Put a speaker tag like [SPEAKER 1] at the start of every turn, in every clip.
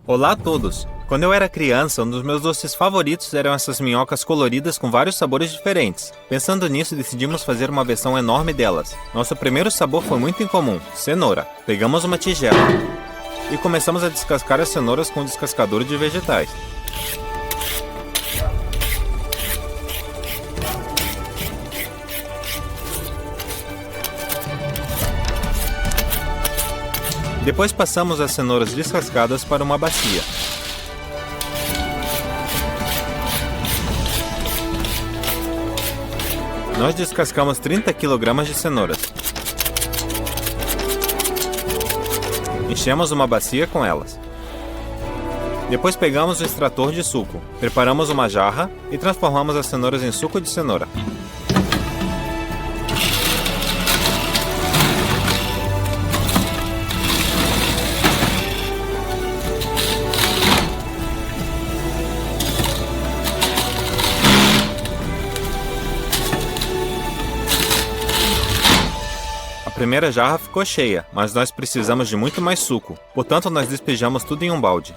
[SPEAKER 1] Olá a todos! Quando eu era criança, um dos meus doces favoritos eram essas minhocas coloridas com vários sabores diferentes. Pensando nisso, decidimos fazer uma versão enorme delas. Nosso primeiro sabor foi muito incomum, cenoura. Pegamos uma tigela e começamos a descascar as cenouras com um descascador de vegetais. Depois passamos as cenouras descascadas para uma bacia. Nós descascamos 30 kg de cenouras. Enchemos uma bacia com elas. Depois pegamos o extrator de suco, preparamos uma jarra e transformamos as cenouras em suco de cenoura. A primeira jarra ficou cheia, mas nós precisamos de muito mais suco, portanto nós despejamos tudo em um balde.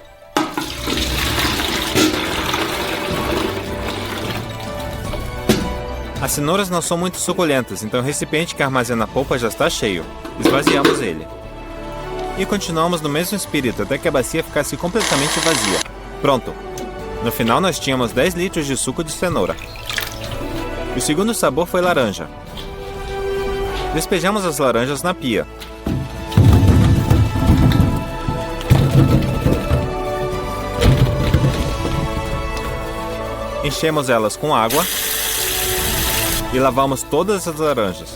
[SPEAKER 1] As cenouras não são muito suculentas, então o recipiente que armazena a polpa já está cheio. Esvaziamos ele. E continuamos no mesmo espírito até que a bacia ficasse completamente vazia. Pronto! No final nós tínhamos 10 litros de suco de cenoura. O segundo sabor foi laranja. Despejamos as laranjas na pia. Enchemos elas com água e lavamos todas as laranjas.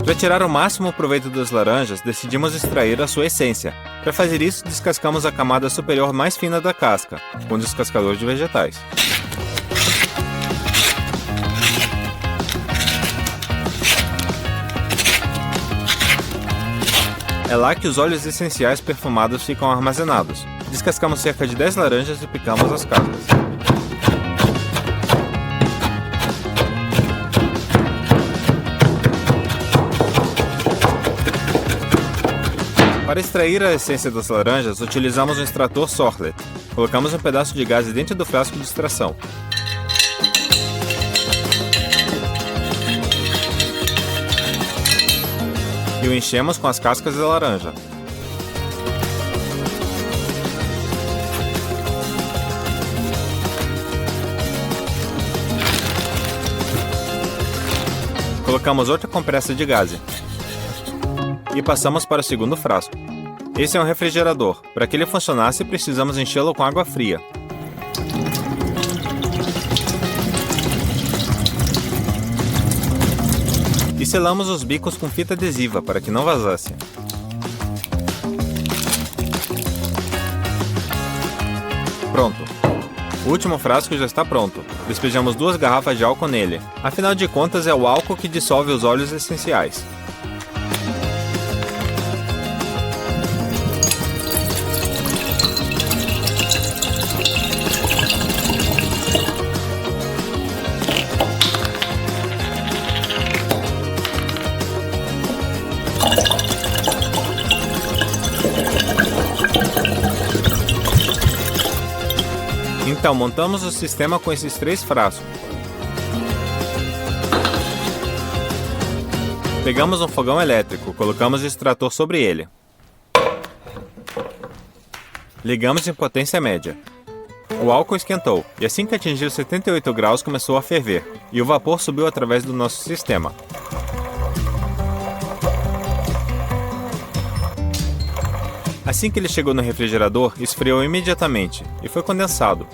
[SPEAKER 1] Para tirar o máximo proveito das laranjas, decidimos extrair a sua essência. Para fazer isso, descascamos a camada superior mais fina da casca, com um descascador de vegetais. É lá que os óleos essenciais perfumados ficam armazenados. Descascamos cerca de 10 laranjas e picamos as cascas. Para extrair a essência das laranjas, utilizamos um extrator Sorlet. Colocamos um pedaço de gás dentro do frasco de extração. E o enchemos com as cascas da laranja. Colocamos outra compressa de gás. E passamos para o segundo frasco. Esse é um refrigerador. Para que ele funcionasse, precisamos enchê-lo com água fria. E selamos os bicos com fita adesiva para que não vazasse. Pronto. O último frasco já está pronto. Despejamos 2 garrafas de álcool nele. Afinal de contas, é o álcool que dissolve os óleos essenciais. Então, montamos o sistema com esses 3 frascos. Pegamos um fogão elétrico, colocamos o extrator sobre ele. Ligamos em potência média. O álcool esquentou, e assim que atingiu 78 graus começou a ferver, e o vapor subiu através do nosso sistema. Assim que ele chegou no refrigerador, esfriou imediatamente, e foi condensado,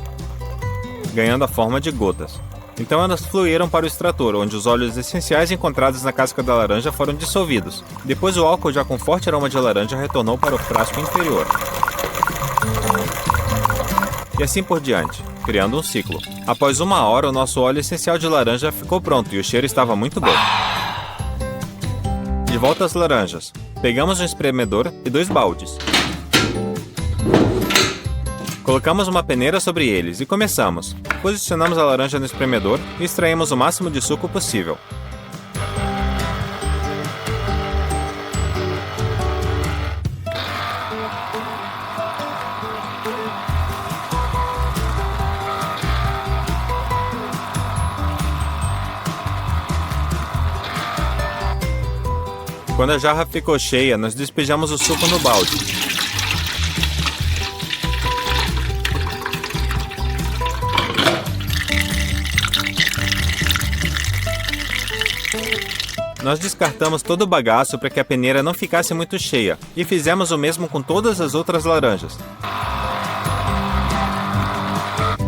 [SPEAKER 1] ganhando a forma de gotas. Então elas fluíram para o extrator, onde os óleos essenciais encontrados na casca da laranja foram dissolvidos. Depois o álcool, já com forte aroma de laranja, retornou para o frasco inferior. E assim por diante, criando um ciclo. Após 1 hora, o nosso óleo essencial de laranja ficou pronto e o cheiro estava muito bom. De volta às laranjas, pegamos um espremedor e 2 baldes. Colocamos uma peneira sobre eles e começamos. Posicionamos a laranja no espremedor e extraímos o máximo de suco possível. Quando a jarra ficou cheia, nós despejamos o suco no balde. Nós descartamos todo o bagaço para que a peneira não ficasse muito cheia, e fizemos o mesmo com todas as outras laranjas.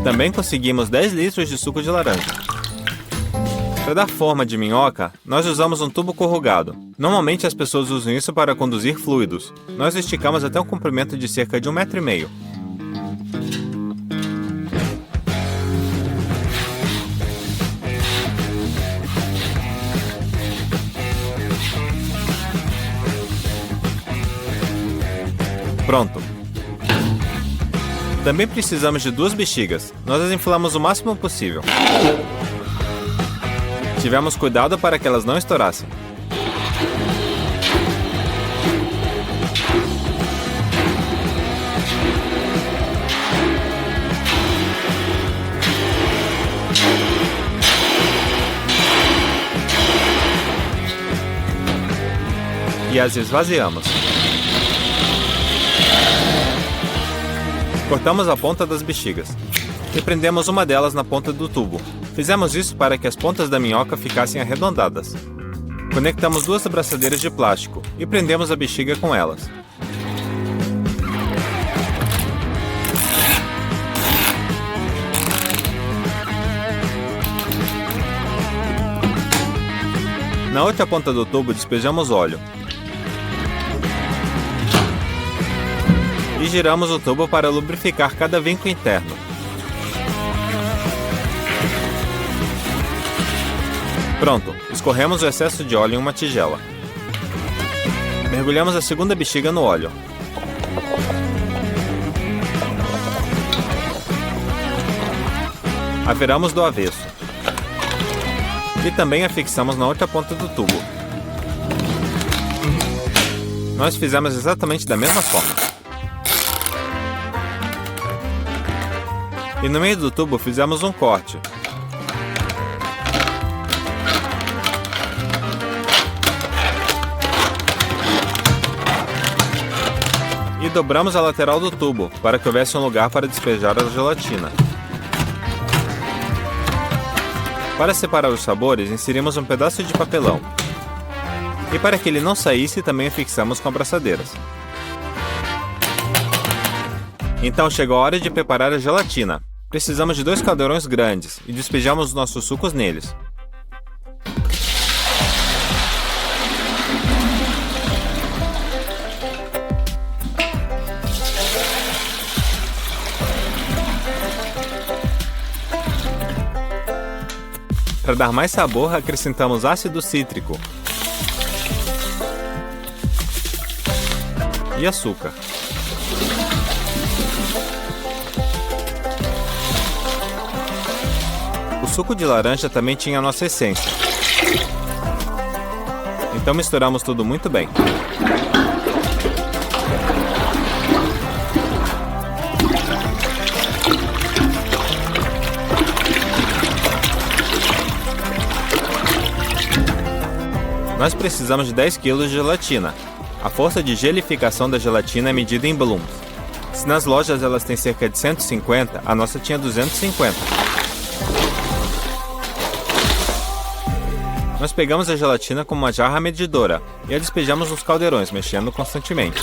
[SPEAKER 1] Também conseguimos 10 litros de suco de laranja. Para dar forma de minhoca, nós usamos um tubo corrugado. Normalmente as pessoas usam isso para conduzir fluidos. Nós esticamos até um comprimento de cerca de 1,5 m. Pronto! Também precisamos de 2 bexigas. Nós as inflamos o máximo possível. Tivemos cuidado para que elas não estourassem. E as esvaziamos. Cortamos a ponta das bexigas e prendemos uma delas na ponta do tubo. Fizemos isso para que as pontas da minhoca ficassem arredondadas. Conectamos 2 abraçadeiras de plástico e prendemos a bexiga com elas. Na outra ponta do tubo despejamos óleo. E giramos o tubo para lubrificar cada vinco interno. Pronto, escorremos o excesso de óleo em uma tigela. Mergulhamos a segunda bexiga no óleo. A viramos do avesso. E também a fixamos na outra ponta do tubo. Nós fizemos exatamente da mesma forma. E no meio do tubo fizemos um corte. E dobramos a lateral do tubo, para que houvesse um lugar para despejar a gelatina. Para separar os sabores, inserimos um pedaço de papelão. E para que ele não saísse, também o fixamos com abraçadeiras. Então chegou a hora de preparar a gelatina. Precisamos de 2 caldeirões grandes e despejamos os nossos sucos neles. Para dar mais sabor, acrescentamos ácido cítrico e açúcar. O suco de laranja também tinha a nossa essência. Então misturamos tudo muito bem. Nós precisamos de 10 kg de gelatina. A força de gelificação da gelatina é medida em blooms. Se nas lojas elas têm cerca de 150, a nossa tinha 250. Nós pegamos a gelatina com uma jarra medidora e a despejamos nos caldeirões, mexendo constantemente.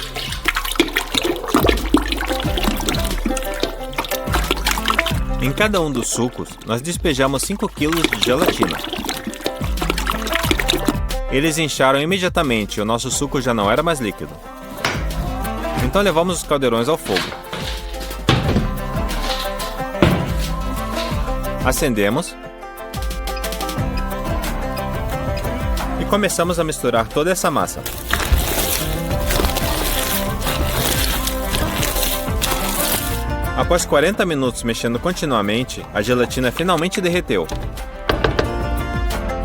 [SPEAKER 1] Em cada um dos sucos, nós despejamos 5 kg de gelatina. Eles incharam imediatamente e o nosso suco já não era mais líquido. Então levamos os caldeirões ao fogo. Acendemos. E começamos a misturar toda essa massa. Após 40 minutos mexendo continuamente, a gelatina finalmente derreteu.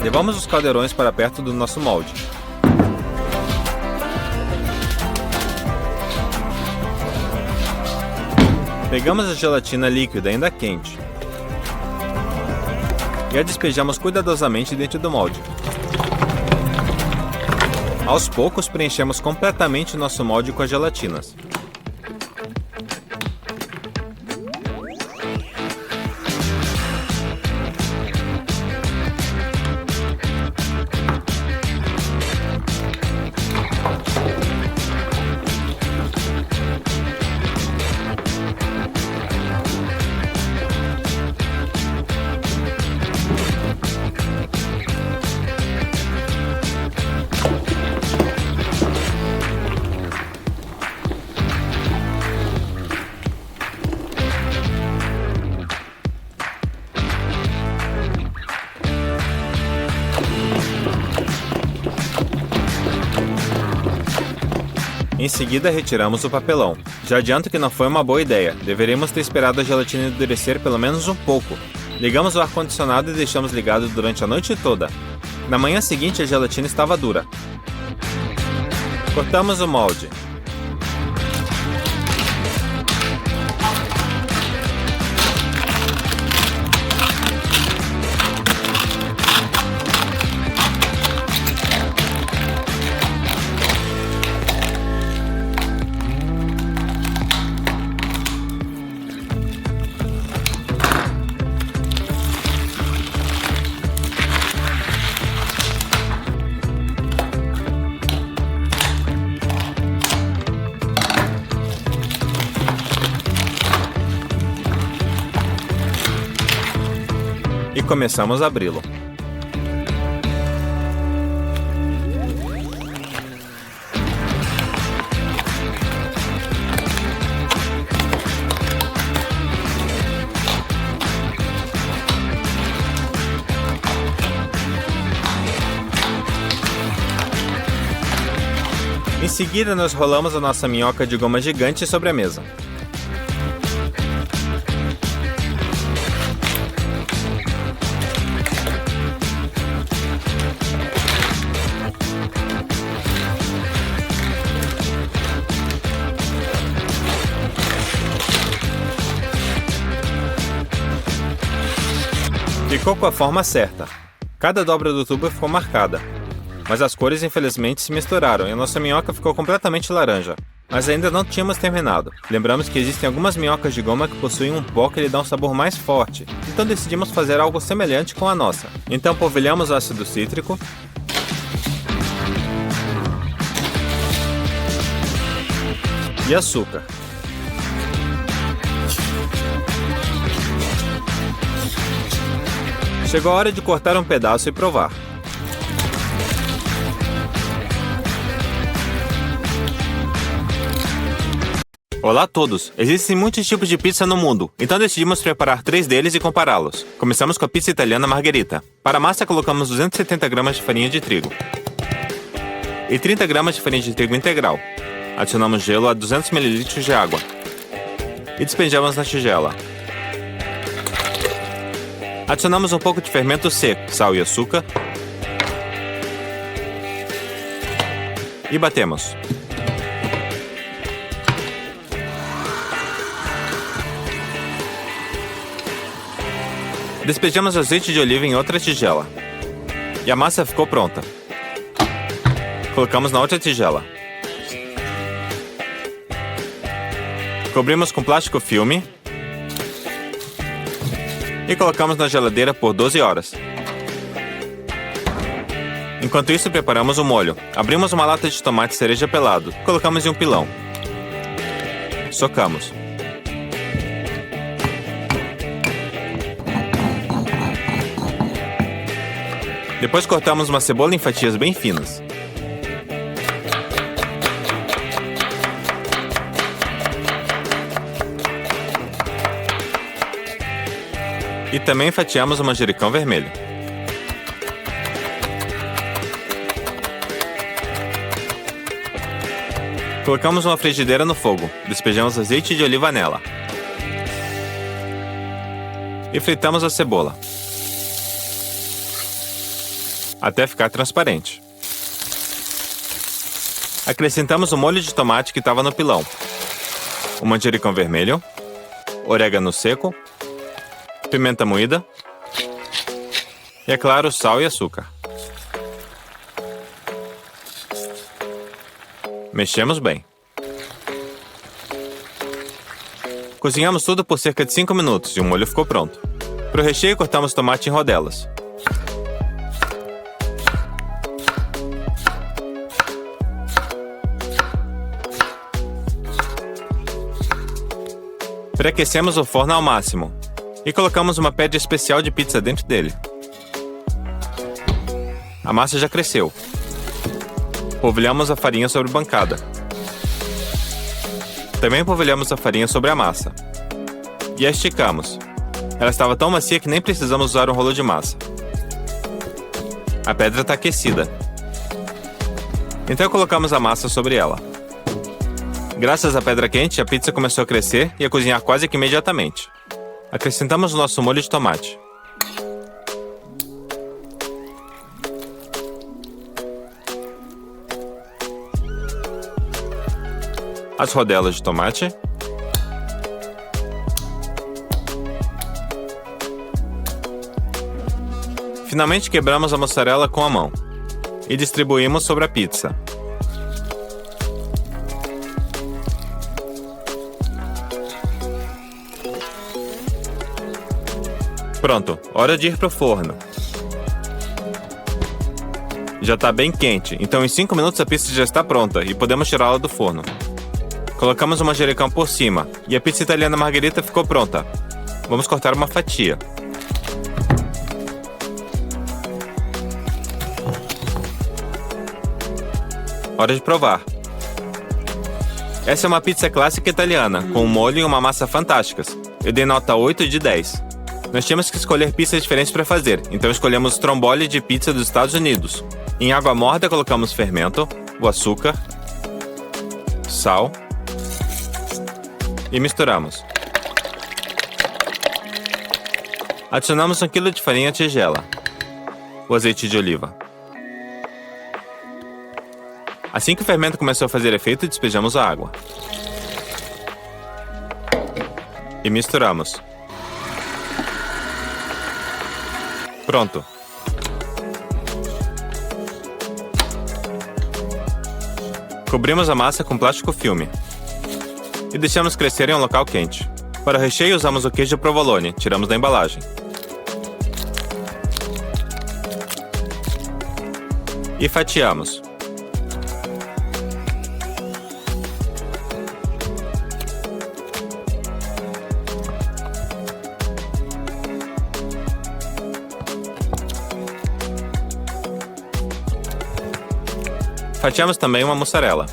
[SPEAKER 1] Levamos os caldeirões para perto do nosso molde. Pegamos a gelatina líquida ainda quente e a despejamos cuidadosamente dentro do molde. Aos poucos, preenchemos completamente o nosso molde com as gelatinas. Em seguida, retiramos o papelão. Já adianto que não foi uma boa ideia. Deveríamos ter esperado a gelatina endurecer pelo menos um pouco. Ligamos o ar-condicionado e deixamos ligado durante a noite toda. Na manhã seguinte, a gelatina estava dura. Cortamos o molde. E começamos a abri-lo. Em seguida, nós rolamos a nossa minhoca de goma gigante sobre a mesa. Ficou com a forma certa. Cada dobra do tubo ficou marcada. Mas as cores infelizmente se misturaram e a nossa minhoca ficou completamente laranja. Mas ainda não tínhamos terminado. Lembramos que existem algumas minhocas de goma que possuem um pó que lhe dá um sabor mais forte. Então decidimos fazer algo semelhante com a nossa. Então polvilhamos ácido cítrico. E açúcar. Chegou a hora de cortar um pedaço e provar. Olá a todos! Existem muitos tipos de pizza no mundo, então decidimos preparar 3 deles e compará-los. Começamos com a pizza italiana margherita. Para a massa colocamos 270 gramas de farinha de trigo e 30 gramas de farinha de trigo integral. Adicionamos gelo a 200 ml de água e despejamos na tigela. Adicionamos um pouco de fermento seco, sal e açúcar e batemos. Despejamos azeite de oliva em outra tigela e a massa ficou pronta. Colocamos na outra tigela. Cobrimos com plástico filme e colocamos na geladeira por 12 horas. Enquanto isso, preparamos o molho. Abrimos uma lata de tomate cereja pelado. Colocamos em um pilão. Socamos. Depois cortamos uma cebola em fatias bem finas. E também fatiamos o manjericão vermelho. Colocamos uma frigideira no fogo. Despejamos azeite de oliva nela. E fritamos a cebola até ficar transparente. Acrescentamos o molho de tomate que estava no pilão, o manjericão vermelho, orégano seco, pimenta moída e, é claro, sal e açúcar. Mexemos bem. Cozinhamos tudo por cerca de 5 minutos e o molho ficou pronto. Para o recheio, cortamos tomate em rodelas. Preaquecemos o forno ao máximo e colocamos uma pedra especial de pizza dentro dele. A massa já cresceu. Polvilhamos a farinha sobre a bancada. Também polvilhamos a farinha sobre a massa. E a esticamos. Ela estava tão macia que nem precisamos usar um rolo de massa. A pedra está aquecida. Então colocamos a massa sobre ela. Graças à pedra quente, a pizza começou a crescer e a cozinhar quase que imediatamente. Acrescentamos o nosso molho de tomate. As rodelas de tomate. Finalmente quebramos a mussarela com a mão e distribuímos sobre a pizza. Pronto, hora de ir pro forno. Já está bem quente, então em 5 minutos a pizza já está pronta e podemos tirá-la do forno. Colocamos o manjericão por cima e a pizza italiana margherita ficou pronta. Vamos cortar uma fatia. Hora de provar. Essa é uma pizza clássica italiana, com um molho e uma massa fantásticas. Eu dei nota 8 de 10. Nós tínhamos que escolher pizzas diferentes para fazer, então escolhemos stromboli de pizza dos Estados Unidos. Em água morna colocamos fermento, o açúcar, sal e misturamos. Adicionamos 1 kg de farinha à tigela, o azeite de oliva. Assim que o fermento começou a fazer efeito, despejamos a água. E misturamos. Pronto. Cobrimos a massa com plástico filme e deixamos crescer em um local quente. Para o recheio usamos o queijo provolone, tiramos da embalagem. E fatiamos. Fatiamos também uma mussarela.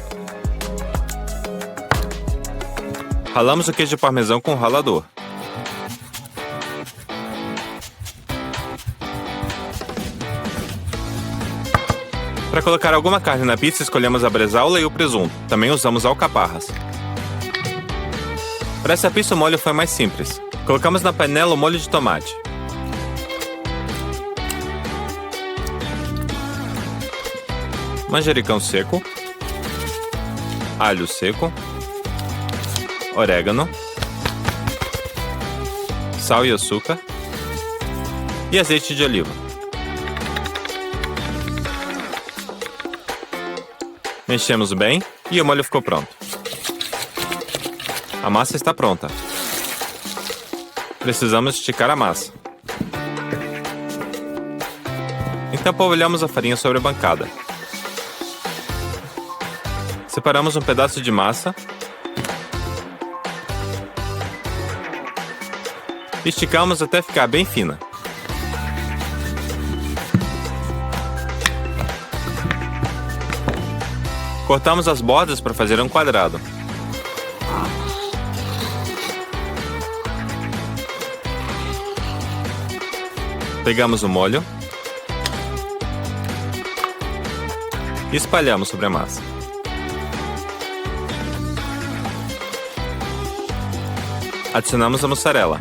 [SPEAKER 1] Ralamos o queijo parmesão com o ralador. Para colocar alguma carne na pizza, escolhemos a bresaola e o presunto. Também usamos alcaparras. Para essa pizza, o molho foi mais simples. Colocamos na panela o molho de tomate. Manjericão seco, alho seco, orégano, sal e açúcar e azeite de oliva. Mexemos bem e o molho ficou pronto. A massa está pronta. Precisamos esticar a massa. Então polvilhamos a farinha sobre a bancada. Separamos um pedaço de massa e esticamos até ficar bem fina. Cortamos as bordas para fazer um quadrado. Pegamos o molho e espalhamos sobre a massa. Adicionamos a mussarela.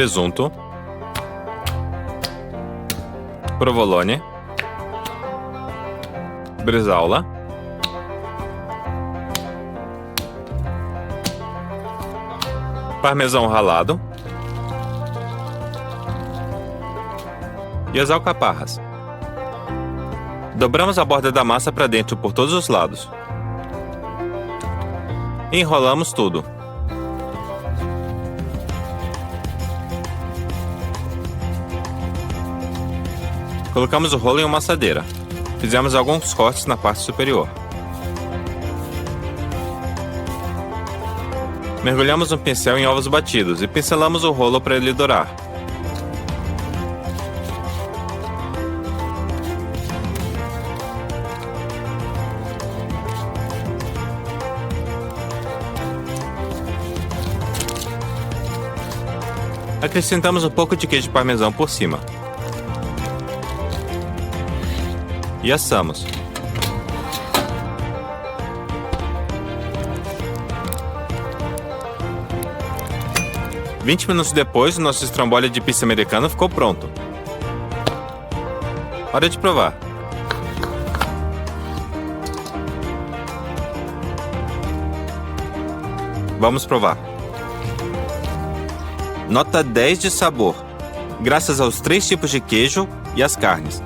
[SPEAKER 1] presunto, provolone, bresaola, parmesão ralado e as alcaparras. Dobramos a borda da massa para dentro por todos os lados. E enrolamos tudo. Colocamos o rolo em uma assadeira. Fizemos alguns cortes na parte superior. Mergulhamos um pincel em ovos batidos e pincelamos o rolo para ele dourar. Acrescentamos um pouco de queijo parmesão por cima. E assamos. "20 minutos depois, o nosso estrambole de pizza americana ficou pronto. Hora de provar. Vamos provar. Nota 10 de sabor, graças aos 3 tipos de queijo e as carnes.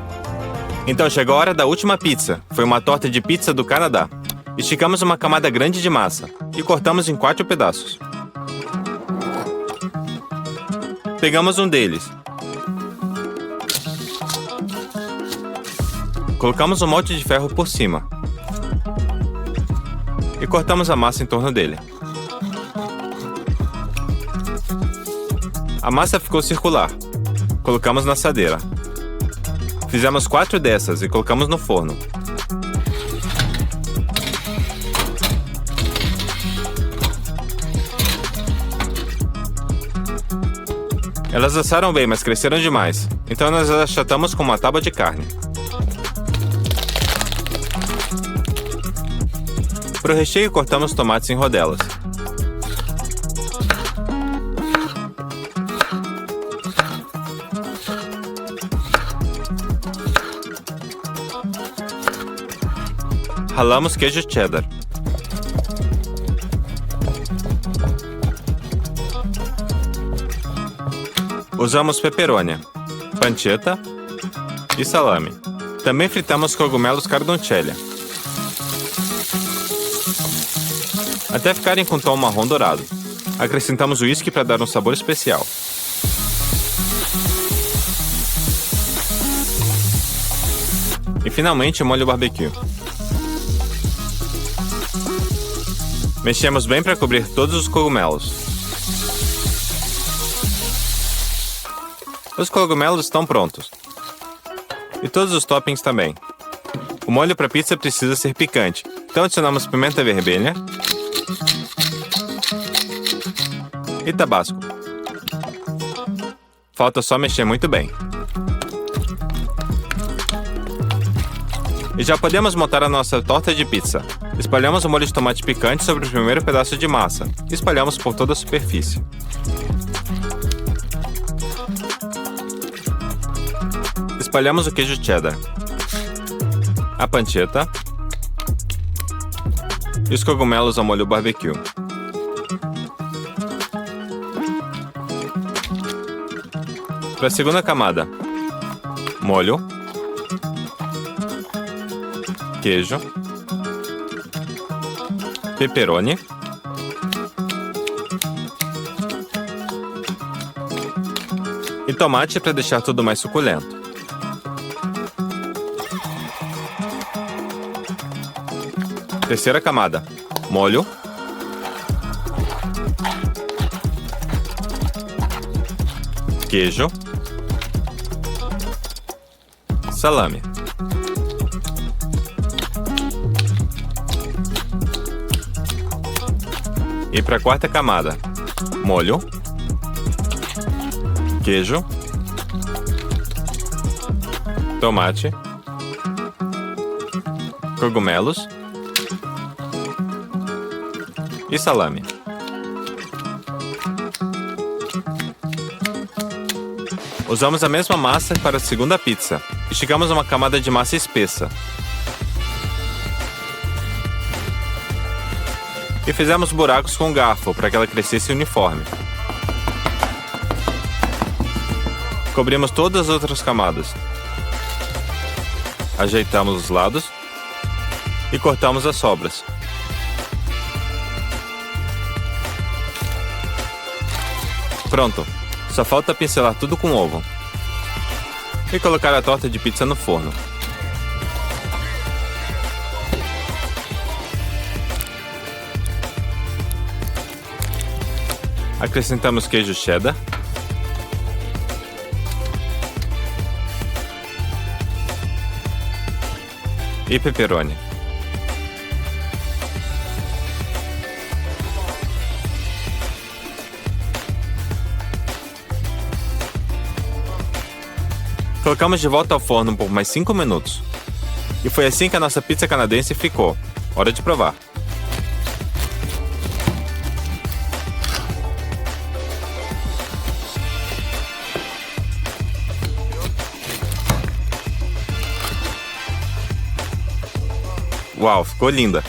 [SPEAKER 1] Então chegou a hora da última pizza. Foi uma torta de pizza do Canadá. Esticamos uma camada grande de massa e cortamos em 4 pedaços. Pegamos um deles. Colocamos um molde de ferro por cima. E cortamos a massa em torno dele. A massa ficou circular. Colocamos na assadeira. Fizemos 4 dessas e colocamos no forno. Elas assaram bem, mas cresceram demais. Então nós as achatamos com uma tábua de carne. Para o recheio, cortamos tomates em rodelas. Ralamos queijo cheddar. Usamos pepperoni, pancetta e salame. Também fritamos cogumelos cardoncelli, até ficarem com tom marrom dourado. Acrescentamos uísque para dar um sabor especial. E finalmente molho barbecue. Mexemos bem para cobrir todos os cogumelos. Os cogumelos estão prontos. E todos os toppings também. O molho para pizza precisa ser picante, então adicionamos pimenta vermelha e tabasco. Falta só mexer muito bem. E já podemos montar a nossa torta de pizza. Espalhamos o molho de tomate picante sobre o primeiro pedaço de massa e espalhamos por toda a superfície. Espalhamos o queijo cheddar, a pancetta e os cogumelos ao molho barbecue. Para a segunda camada, molho, queijo, pepperoni, e tomate para deixar tudo mais suculento. Terceira camada, molho, queijo, salame. E para a quarta camada, molho, queijo, tomate, cogumelos e salame. Usamos a mesma massa para a segunda pizza. Esticamos uma camada de massa espessa. E fizemos buracos com um garfo para que ela crescesse uniforme. Cobrimos todas as outras camadas. Ajeitamos os lados e cortamos as sobras. Pronto, só falta pincelar tudo com ovo e colocar a torta de pizza no forno. Acrescentamos queijo cheddar e pepperoni. Colocamos de volta ao forno por mais 5 minutos. E foi assim que a nossa pizza canadense ficou. Hora de provar. Uau, ficou linda!